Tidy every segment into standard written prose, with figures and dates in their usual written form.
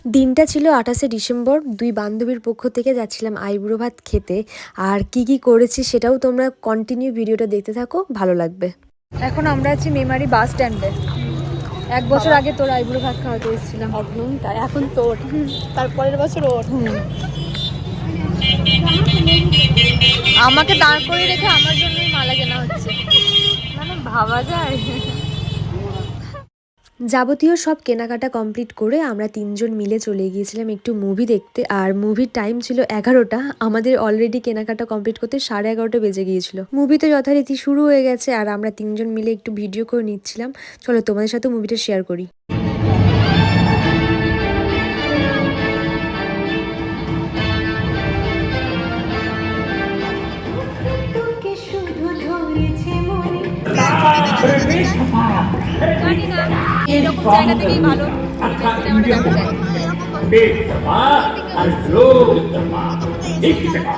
দিনটা ছিল 28শে ডিসেম্বর। দুই বান্ধবীর পক্ষ থেকে যাচ্ছিলাম আইবুড়ো ভাত খেতে। আর কি কি করেছি সেটাও তোমরা কন্টিনিউ ভিডিওটা দেখতে থাকো, ভালো লাগবে। এখন আমরা আছি মেমারি বাস স্ট্যান্ডে। 1 বছর আগে তোর আইবুড়ো ভাত খাওয়াতে এসেছিলাম। তাই এখন তোর, তারপরের বছর ওর। আমাকে দাঁড় করে রেখে আমার জন্যই মালা কেনা হচ্ছে, মানে ভাবা যায়। যাবতীয় সব কেনাকাটা কমপ্লিট করে আমরা 3জন মিলে চলে গিয়েছিলাম একটু মুভি দেখতে। আর মুভির টাইম ছিল 11টা। আমাদের অলরেডি কেনাকাটা কমপ্লিট করতে 11:30 বেজে গিয়েছিল। মুভি তো যথারীতি শুরু হয়ে গেছে আর আমরা 3জন মিলে একটু ভিডিও করে নিচ্ছিলাম। চলো তোমাদের সাথে মুভিটা শেয়ার করি। এরকম জায়গা থেকেই ভালো সিনেমাটা দেখা যায়।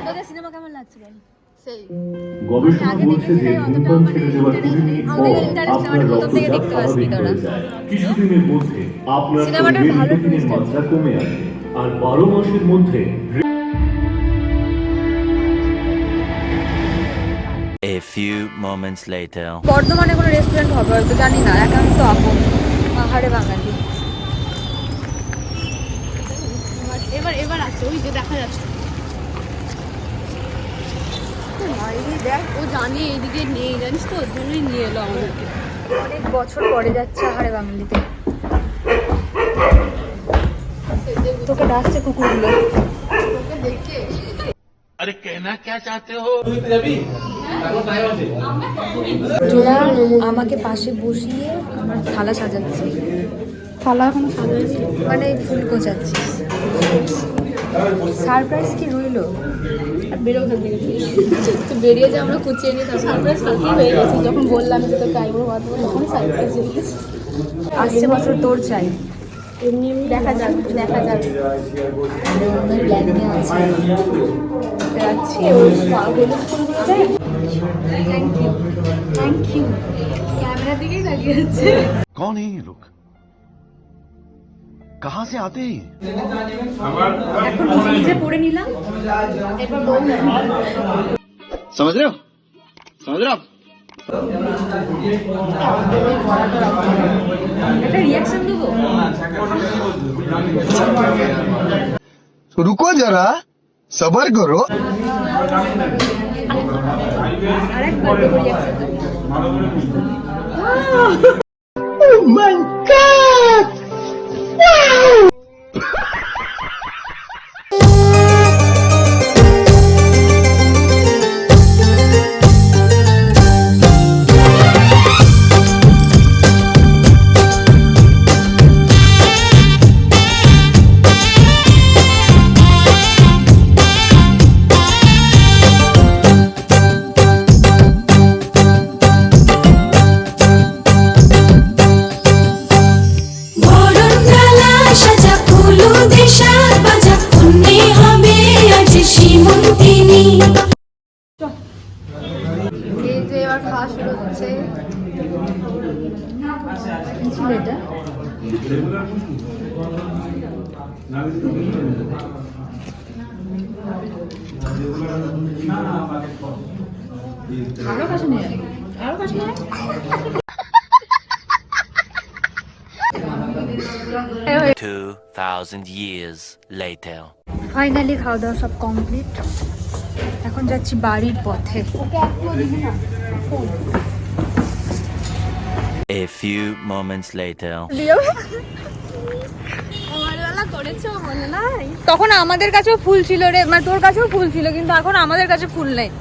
তোদের সিনেমা কেমন লাগছে বল? সেই গবেষণা বলছে যে ধূমপান ছেড়ে দেওয়ার 20 মিনিট পর আপনার রক্তচাপ স্বাভাবিক হয়ে যায়। কিছুদিনের মধ্যে আপনার শরীরে নিকোটিনের মাত্রা কমে আসে আর 12 মাসের মধ্যে A few moments later. বর্ধমানে কোনো রেস্টুরেন্ট হবে হয়তো, জানি না। একান্ত আপন পাহাড়ে বাঙালি। এবার আছে, ওই যে দেখা যাচ্ছে। দেখ, ও জানে এইদিকে নেই, জানিস তো, ওর জন্যই নিয়ে এলো আমাদেরকে। অনেক বছর পরে যাচ্ছে আহারে বাঙালিতে। তোকে ডাকছে কুকুরগুলো। ওকে দেখে अरे कहना क्या चाहते हो? তোরা আমাকে পাশে বসিয়ে আমার থালা সাজাচ্ছি। থালা এখন সাজাচ্ছি, মানে ফুল গোছাচ্ছিস। সারপ্রাইজ কি রইলো? আর বেরো ওখান থেকে। তো বেরিয়ে যে আমরা কুচিয়ে নিই, তার সারপ্রাইজ কালকেই হয়ে গেছে। যখন বললাম যে তোকে আইবুড়ো ভাত দেবো, তখন সারপ্রাইজ হয়ে গেছে। আসছে বছর তোর চাই। এমনি এমনি দেখা যাবে, দেখা যাবে। প্ল্যানিংয়ে আছে, বুঝতে পারছি। হলুদ ফুলগুলো দেয়। Thank you. Thank you. ক্যামেরার দিকেই তাকিয়ে আছে। कौन है ये लोग? कहाँ से आते हैं? এখন নিজে নিজে পড়ে নিলাম, এবার বললাম समझ रहे हो? समझ रहे हो? একটা রিয়াকশন দেবো। रुको जरा सबर करो। আরেকবার দেবো রিয়াকশন দেবো। এই যে এবার খাওয়া শুরু হচ্ছে। কি ছিল এটা? আরো কাছে নিয়ে আয়, আরো কাছে নিয়ে আয়। 2000 years later. ফাইনালি খাওয়া দাওয়া সব কমপ্লিট। এখন যাচ্ছি বাড়ির পথে। ওকে একটু দিবি না? A few moments later. সকালবেলা করেছো মনে নাই? তখন আমাদের কাছেও ফুল ছিল রে, মানে তোর কাছেও ফুল ছিল, কিন্তু এখন আমাদের কাছে ফুল নেই।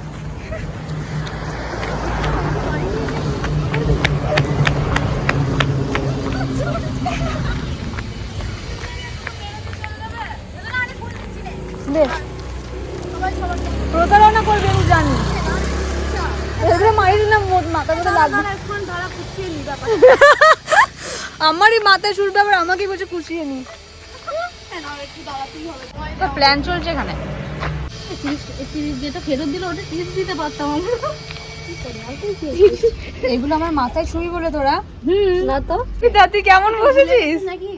প্রতারণা করবে আমি জানি। এগুলো মারি দিলাম, মাথা মতো লাগবে। আমারই মাথায় শুরু ব্যাপার, আমাকে বলছে কুচিয়ে নি। প্ল্যান চলছে এখানে। যেটা ফেরত দিল ওটা টিপস দিতে পারতাম আমরা। এগুলো আমার মাথায় শুই বলে তোরা? না তো তুই কেমন বসেছিস? নাকি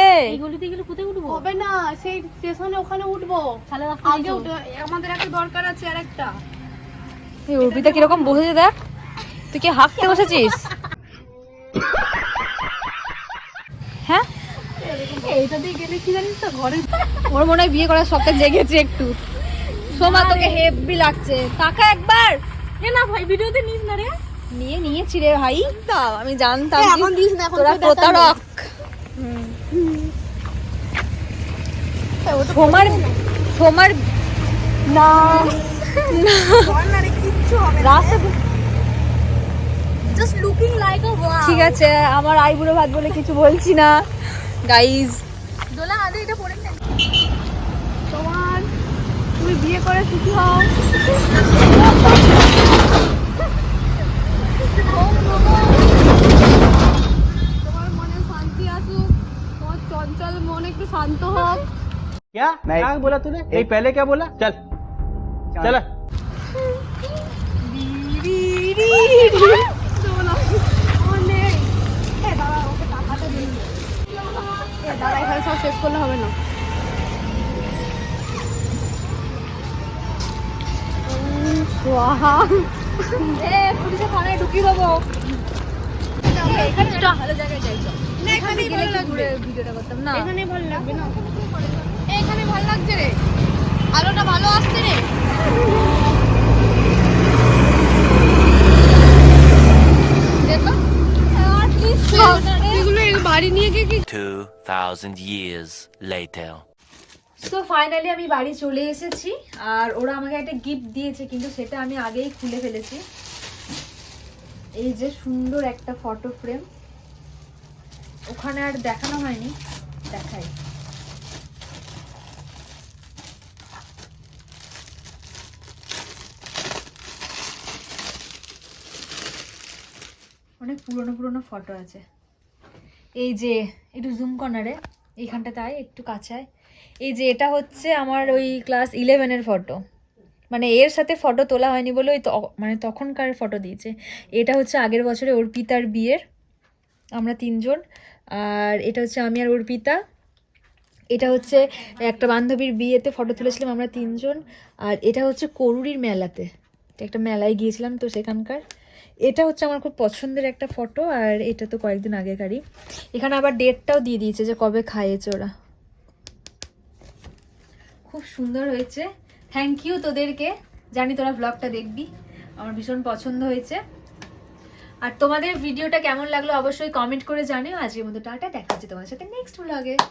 এই গলিতে গেলে কোথায় উঠবো? হবে না, সেই স্টেশনে ওখানে উঠবো। তাহলে আগে উঠে আমাদের একটা দরকার আছে আরেকটা। এই অর্পিতা কিরকম বসেছে দেখ, তুই কি হাঁকতে বসেছিস? হ্যাঁ, এইটা দিয়ে গেলে কি জানিস তো, ঘরে ওর মনে হয় বিয়ে করার শখটা জেগেছে একটু। সোমা তোকে হেভি লাগছে, তাকা একবার। এ না ভাই, ভিডিওতে নিস না রে। নিয়েছি রে ভাই, তা আমি জানতাম যে এখন দিস না, এখন তোরা কেউ দেখাবে। প্রতারক। সোমার সোমার না রাস্তা জাস্ট লুকিং লাইক আ ওয়াও। ঠিক আছে, আমার আইবুড়ো ভাত বলে কিছু বলছি না গাইজ। দোলা আদে এটা পড়ে না। তোমার তুমি বিয়ে করে সুখী হও। তোমার মনে শান্তি আসুক, তোমার চঞ্চল মন একটু শান্ত হোক। क्या क्या बोला तूने? नहीं पहले क्या बोला? चल चल দোলা অনেক। এ দাদা, ওকে টাকাটা দিন। এ দাদা, এখানে সব শেষ করলে হবে না। এ পুলিশে থানায় ঢুকিয়ে দেবো। এখানে একটা ভালো জায়গায় যাইছো। না, এখানেই ভালো লাগবে। ভিডিওটা করতাম না। এখানেই ভালো লাগবে না। এখানে ভালো লাগছে রে, আলোটা ভালো আসছে রে। দেখো এগুলো বাড়ি নিয়ে গিয়ে কি 2,000 years later. তো ফাইনালি আমি বাড়ি চলে এসেছি, আর ওরা আমাকে একটা গিফট দিয়েছে, কিন্তু সেটা আমি আগেই খুলে ফেলেছি। এই যে সুন্দর একটা ফটো ফ্রেম, ওখানে আর দেখানো হয়নি, দেখাই। অনেক পুরনো পুরনো ফটো আছে। এই যে একটু জুম কর্নারে, এইখানটাতে আয়, একটু কাছে আয়। এই যে এটা হচ্ছে আমার ওই ক্লাস 11-এর ফটো, মানে এর সাথে ফটো তোলা হয়নি বলে ওই মানে তখনকার ফটো দিয়েছে। এটা হচ্ছে আগের বছরে অর্পিতার বিয়ের, আমরা 3 জন। আর এটা হচ্ছে আমি আর অর্পিতা। এটা হচ্ছে একটা বান্ধবীর বিয়েতে ফটো তুলেছিলাম আমরা 3 জন। আর এটা হচ্ছে করুরির মেলাতে, এটা একটা মেলায় গিয়েছিলাম তো সেখানকার। এটা হচ্ছে আমার খুব পছন্দের একটা ফটো, আর এটা তো কয়েকদিন আগেকারই। এখানে আবার ডেটটাও দিয়ে দিয়েছে যে কবে খাইয়েছে ওরা। খুব সুন্দর হয়েছে, থ্যাংক ইউ তোদেরকে। জানি তোরা ব্লগটা দেখবি, আমার ভীষণ পছন্দ হয়েছে। আর তোমাদের ভিডিওটা কেমন লাগলো অবশ্যই কমেন্ট করে জানিও। আজকের মতো টাটা, দেখা হচ্ছে তোমার সাথে নেক্সট ব্লগে।